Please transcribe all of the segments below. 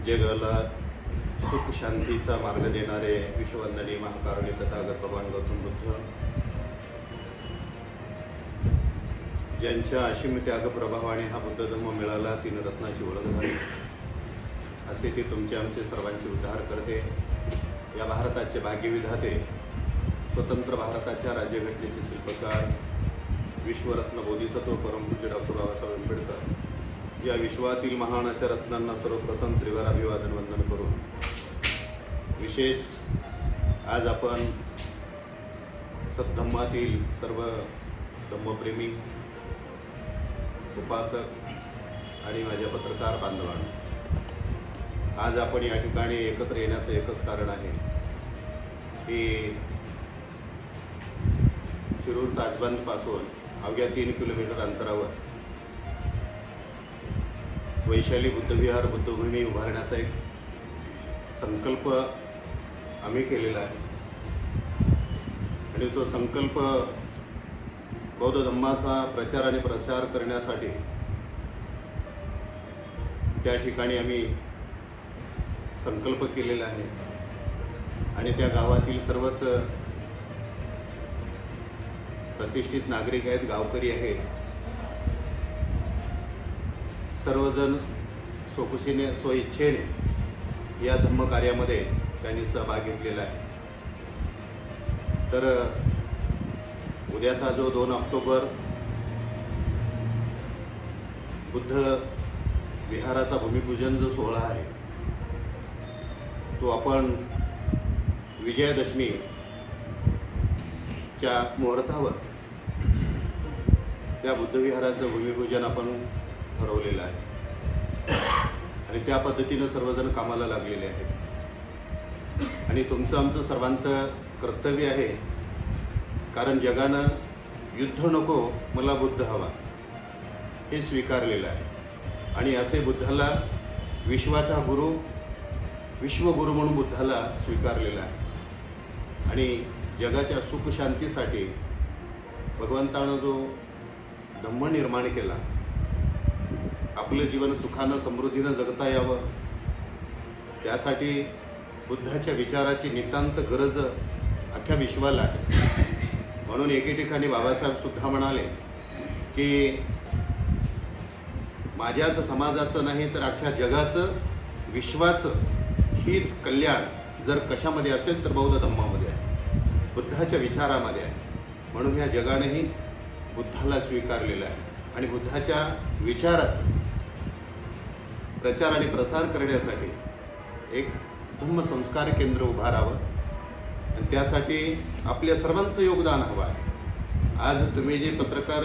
जगाला सुख शांतीचा मार्ग देणारे विश्ववंदनीय महाकारुणी तथागत भगवान गौतम बुद्ध, ज्यांच्या असीम त्याग प्रभावाने हा बुद्ध धर्म मिळाला, तीन रत्नाची ओळख झाली, असे ते तुमचे आमचे सर्वांचे उद्धार करते. या भारताचे भाग्यविधाते, स्वतंत्र भारताच्या राज्यघटनेचे शिल्पकार, विश्वरत्न बोधिसत्व परमपूज्य डॉक्टर बाबासाहेब आंबेडकर या विश्वातील महान अशा रत्नांना सर्वप्रथम त्रिवार अभिवादन वंदन करून, विशेष आज आपण सद्धम्मातील सर्व धम्मप्रेमी उपासक आणि माझ्या पत्रकार बांधवांनो, आज आपण या ठिकाणी एकत्र येण्याचं एकच कारण आहे की शिरूर ताजबंद पासून अवघ्या 3 किलोमीटर अंतरावर वैशाली बुद्धविहार बुद्धभूमी उभारण्याचा एक संकल्प आम्ही केलेला आहे आणि तो संकल्प बौद्ध धम्माचा प्रचार आणि प्रसार करण्यासाठी त्या ठिकाणी आम्ही संकल्प केलेला आहे आणि त्या गावातील सर्वच प्रतिष्ठित नागरिक आहेत, गावकरी आहेत, सर्वजण स्वखुशीने स्वइच्छेने या धम्म कार्यामध्ये त्यांनी सहभाग घेतलेला आहे. तर उद्याचा जो 2 ऑक्टोबर बुद्ध विहाराचा भूमिपूजन जो सोहळा आहे, तो आपण विजयादशमीच्या मुहूर्तावर त्या बुद्धविहाराचं भूमिपूजन आपण ठरवलेलं आहे आणि त्या पद्धतीनं सर्वजण कामाला लागलेले आहेत आणि तुमचं आमचं सर्वांचं कर्तव्य आहे, कारण जगानं युद्ध नको मला बुद्ध हवा हे स्वीकारलेलं आहे आणि असे बुद्धाला विश्वाचा गुरु, विश्वगुरु म्हणून बुद्धाला स्वीकारलेला आहे आणि जगाच्या सुख शांतीसाठी भगवंतानं जो धम्म निर्माण केला, आपलं जीवन सुखानं समृद्धीनं जगता यावं, त्यासाठी बुद्धाच्या विचाराची नितांत गरज अख्ख्या विश्वाला आहे. म्हणून एके ठिकाणी बाबासाहेब सुद्धा म्हणाले की माझ्याच समाजाचं नाही तर अख्ख्या जगाचं, विश्वाचं हित कल्याण जर कशामध्ये असेल तर बौद्ध धम्मामध्ये आहे, बुद्धाच्या विचारामध्ये आहे. म्हणून या जगानेही बुद्धाला स्वीकारलेलं आहे आणि बुद्धाच्या विचाराचा प्रचार आणि प्रसार करण्यासाठी एक धम्म संस्कार केंद्र उभारावं आणि त्यासाठी आपल्या सर्वांचं योगदान हवं आहे. आज तुम्ही जे पत्रकार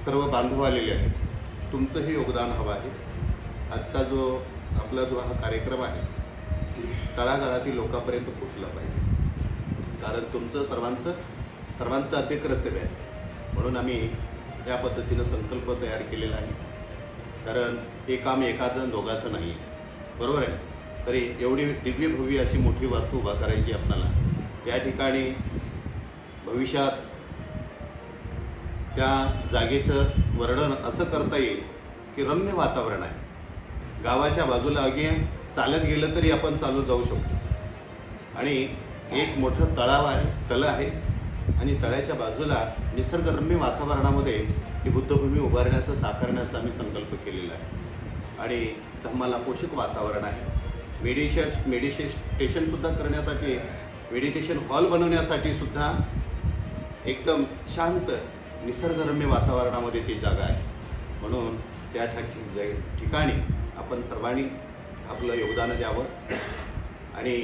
सर्व बांधव आलेले आहेत, तुमचंही योगदान हवं आहे. आजचा जो आपला जो हा कार्यक्रम आहे तळागाळातील लोकांपर्यंत पोहोचला पाहिजे, कारण तुमचं सर्वांचं ते कर्तव्य आहे. म्हणून आम्ही त्या पद्धतीनं संकल्प तयार केलेला आहे, कारण हे काम एकाचं दोघाचं नाही आहे, बरोबर आहे. तरी एवढी दिव्य भव्य अशी मोठी वास्तू उभा करायची आपल्याला, त्या ठिकाणी भविष्यात त्या जागेचं वर्णन असं करता येईल की रम्य वातावरण आहे, गावाच्या बाजूला अगदी चालत गेलं तरी आपण चालू जाऊ शकतो आणि एक मोठं तळ आहे आणि तळ्याच्या बाजूला निसर्गरम्य वातावरणामध्ये ही बुद्धभूमी उभारण्याचा साकारण्याचा आम्ही संकल्प केलेला आहे आणि धम्माला पोषक वातावरण आहे. मेडिटेशन सुद्धा करण्यासाठी, मेडिटेशन हॉल बनवण्यासाठी सुद्धा एकदम शांत निसर्गरम्य वातावरणामध्ये ती जागा आहे. म्हणून त्या ठिकाणी आपण सर्वांनी आपलं योगदान द्यावं आणि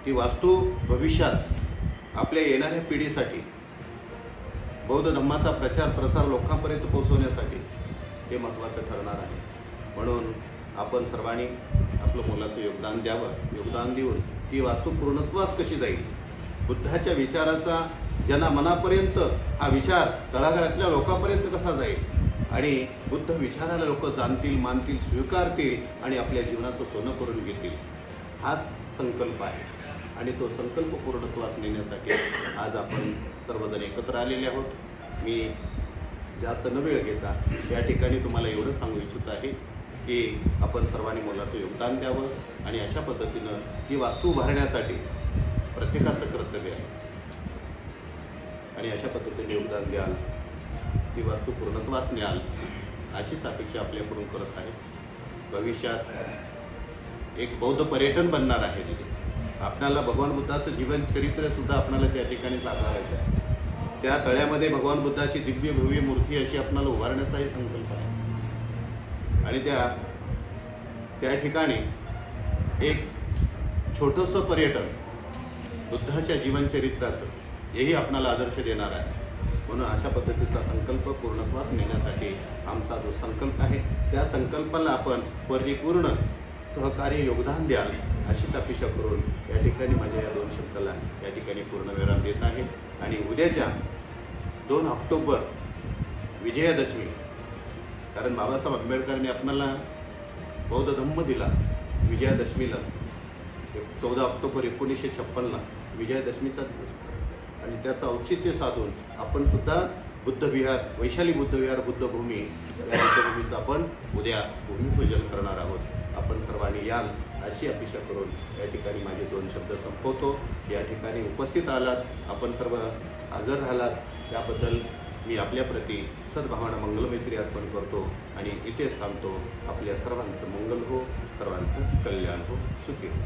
ती वास्तू भविष्यात आपल्या येणाऱ्या पिढीसाठी बौद्ध धम्माचा प्रचार प्रसार लोकांपर्यंत पोहोचवण्यासाठी हे महत्त्वाचं ठरणार आहे. म्हणून आपण सर्वांनी आपलं मोलाचं योगदान द्यावं. योगदान देऊन ती वास्तू पूर्णत्वास कशी जाईल, बुद्धाच्या विचाराचा जनामनापर्यंत हा विचार तळागाळातल्या लोकांपर्यंत कसा जाईल आणि बुद्ध विचाराला लोक जाणतील, मानतील, स्वीकारतील आणि आपल्या जीवनाचं सोनं करून घेतील, हाच संकल्प आहे आणि तो संकल्प पूर्णत्वास नेण्यासाठी आज आपण सर्वजण एकत्र आलेले आहोत. मी जास्त न वेळ घेता या ठिकाणी तुम्हाला एवढंच सांगू इच्छित आहे की आपण सर्वांनी मोलाचं योगदान द्यावं आणि अशा पद्धतीनं ही वास्तू उभारण्यासाठी प्रत्येकाचं कर्तव्य आहे आणि अशा पद्धतीने योगदान द्याल, ती वास्तू पूर्णत्वास न्याल अशीच अपेक्षा आपल्याकडून करत आहे. भविष्यात एक बौद्ध पर्यटन बनणार आहे तिथे. आपल्याला भगवान बुद्धाचं जीवन चरित्र सुद्धा आपल्याला त्या ठिकाणी साकारायचं आहे. त्या तळ्यामध्ये भगवान बुद्धाची दिव्य भव्य मूर्ती अशी आपल्याला उभारण्याचाही संकल्प आहे आणि त्या ठिकाणी एक छोटंसं पर्यटन बुद्धाच्या जीवनचरित्राचं हेही आपल्याला आदर्श देणार आहे. म्हणून अशा पद्धतीचा संकल्प पूर्णत्वास नेण्यासाठी आमचा जो संकल्प आहे त्या संकल्पाला आपण परिपूर्ण सहकार्य योगदान द्याल अशीच अपेक्षा करून या ठिकाणी माझ्या या 2 शब्दाला या ठिकाणी पूर्णविराम देत आहे. आणि उद्याच्या 2 ऑक्टोबर विजयादशमी, कारण बाबासाहेब आंबेडकरांनी आपल्याला बौद्ध धम्म दिला विजयादशमीलाच. 14 ऑक्टोबर 1956ला विजयादशमीचा दिवस होता आणि त्याचं औचित्य साधून आपण सुद्धा बुद्धविहार, वैशाली बुद्धविहार बुद्धभूमी या बुद्धभूमीचं आपण उद्या भूमिपूजन करणार आहोत. आपण सर्वांनी याल अशी अपेक्षा करून या ठिकाणी माझे 2 शब्द संपवतो. या ठिकाणी उपस्थित आलात, आपण सर्व हजर राहिलात त्याबद्दल मी आपल्याप्रती सद्भावना मंगलमैत्री अर्पण करतो आणि इथेच थांबतो. आपल्या सर्वांचं मंगल हो, सर्वांचं कल्याण हो, सुखी हो.